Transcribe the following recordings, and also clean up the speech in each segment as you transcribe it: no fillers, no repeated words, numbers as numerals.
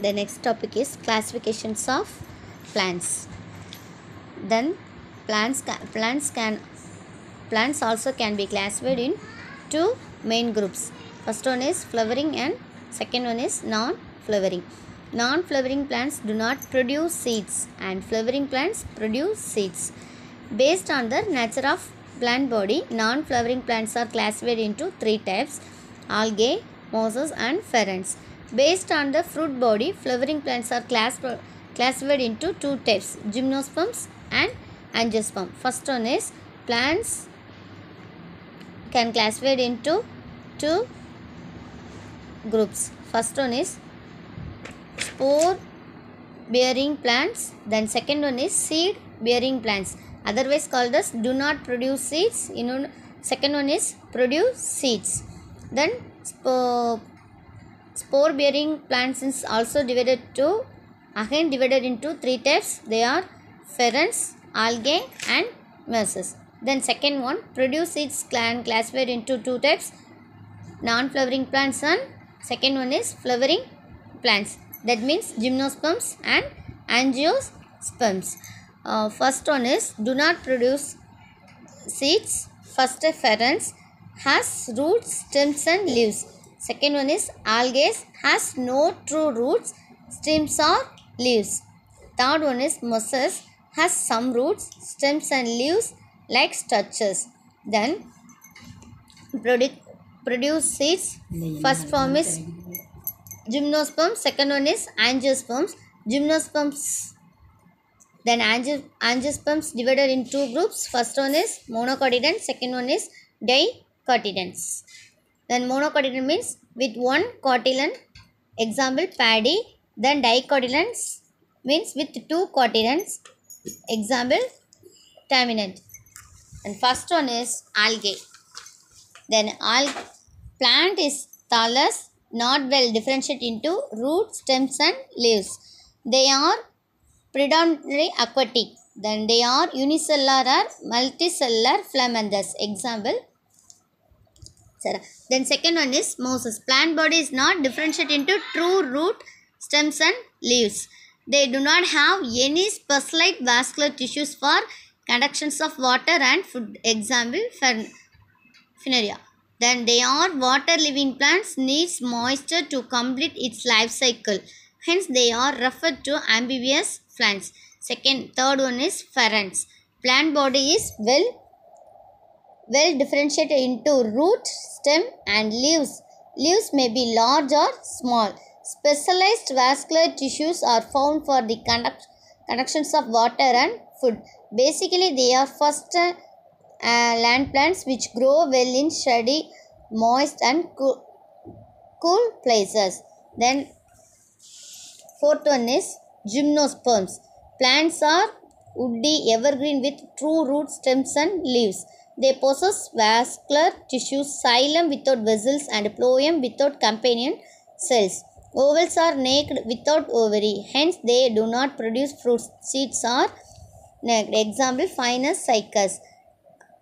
The next topic is classifications of plants. Then plants also can be classified in two main groups. First one is flowering and second one is non-flowering. Non-flowering plants do not produce seeds and flowering plants produce seeds. Based on the nature of plant body, non-flowering plants are classified into three types: algae, mosses and ferns. Based on the fruit body, flowering plants are classified into two types: gymnosperms and angiosperm. First one is plants can classified into two groups. First one is spore bearing plants, then second one is seed bearing plants, otherwise called as do not produce seeds. Second one is produce seeds. Then spore bearing plants is also divided into three types. They are ferns, algae and mosses. Then second one, produce seeds classified into two types: non-flowering plants and second one is flowering plants. That means gymnosperms and angiosperms. First one is do not produce seeds. First, ferns has roots, stems and leaves. Second one is algae, has no true roots, stems or leaves. Third one is mosses, has some roots, stems and leaves like structures. Then produce seeds. First form is gymnosperms, second one is angiosperms. Gymnosperms, then angiosperms divided in two groups. First one is monocotyledons, second one is dicotyledons. Then monocotyledon means with one cotyledon, example paddy. Then dicotyledons means with two cotyledons, example taminid. And first one is algae. Then plant is thallus, not well differentiated into roots, stems and leaves. They are predominantly aquatic. Then they are unicellular or multicellular filamentous, example. Then second one is mosses. Plant body is not differentiated into true root, stems and leaves. They do not have any specialized vascular tissues for conductions of water and food, example Funaria. Then they are water living plants, needs moisture to complete its life cycle. Hence they are referred to amphibious plants. Third one is ferns. Plant body is well differentiated into root, stem and leaves. Leaves may be large or small. Specialized vascular tissues are found for the conductions of water and food. Basically, they are first land plants which grow well in shady, moist and cool places. Then fourth one is gymnosperms. Plants are woody evergreen with true roots, stems and leaves. They possess vascular tissues, xylem without vessels and phloem without companion cells. Ovals are naked without ovary. Hence, they do not produce fruits. Seeds are naked. Example, Pinus cycas.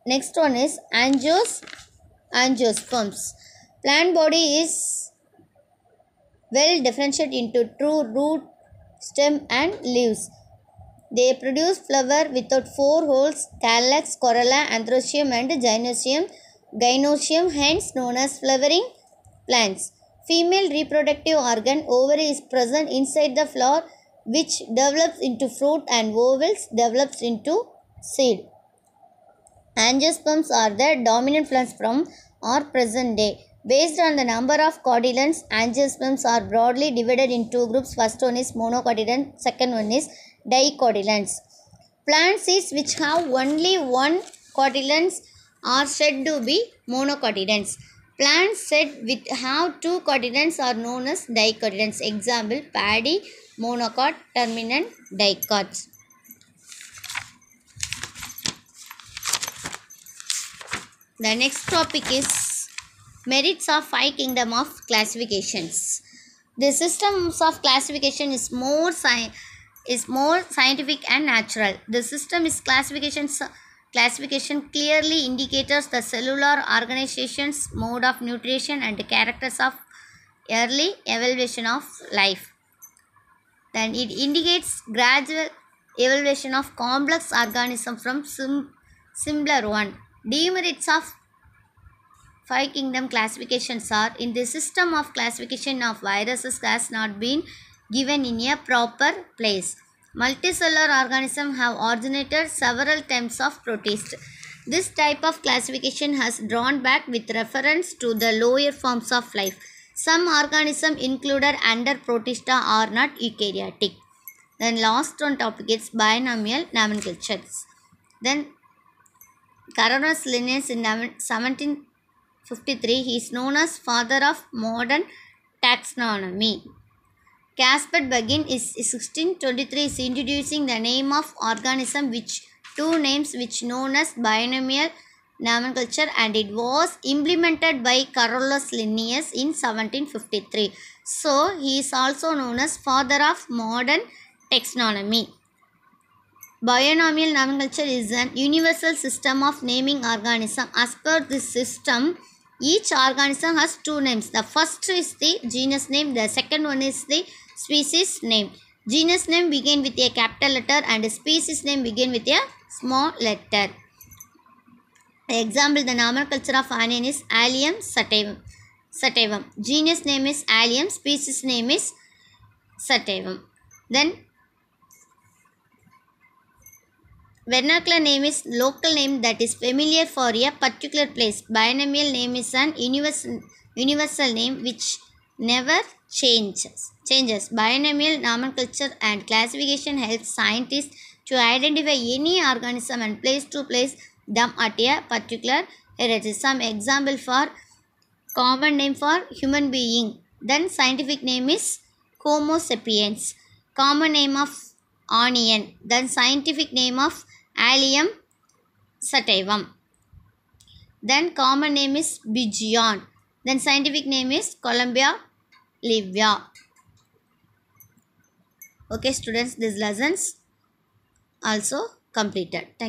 Next one is angiosperms. Plant body is well differentiated into true root, stem and leaves. They produce flower without four holes: calyx, corolla, anthrosium and gynoecium, hence known as flowering plants. Female reproductive organ, ovary, is present inside the flower which develops into fruit and ovules develops into seed. Angiosperms are the dominant plants from our present day. Based on the number of cotyledons, angiosperms are broadly divided in two groups. First one is monocotyledon, second one is dicotyledons. Plant seeds which have only one cotyledons are said to be monocotyledons. Plants said with have two cotyledons are known as dicotyledons. Example, paddy, monocot, terminant, dicot. The next topic is merits of five kingdom of classifications. The systems of classification is more scientific and natural. The system is classification clearly indicates the cellular organization's mode of nutrition and the characters of early evaluation of life. Then it indicates gradual evolution of complex organism from simpler one. Demerits of five kingdom classifications are in the system of classification of viruses has not been given in a proper place. Multicellular organisms have originated several types of protists. This type of classification has drawn back with reference to the lower forms of life. Some organisms included under protista are not eukaryotic. Then last one topic is binomial nomenclatures. Then Carolus Linnaeus in 1753, he is known as father of modern taxonomy. Caspar Begin is 1623 is introducing the name of organism which two names which known as binomial nomenclature, and it was implemented by Carolus Linnaeus in 1753. So he is also known as father of modern taxonomy. Binomial nomenclature is an universal system of naming organisms. As per this system, each organism has two names. The first is the genus name, the second one is the species name. Genus name begin with a capital letter and species name begin with a small letter. Example, the nomenclature of onion is Allium sativum. Genus name is Allium, species name is sativum. Then vernacular name is local name that is familiar for a particular place. Binomial name is an universal name which never changes. Binomial nomenclature and classification helps scientists to identify any organism and place them at a particular heritage. Some example for common name for human being. Then scientific name is Homo sapiens. Common name of onion. Then scientific name of Allium sativum. Then common name is Bigion. Then scientific name is Columbia livia. Okay students, these lessons also completed. Thank you.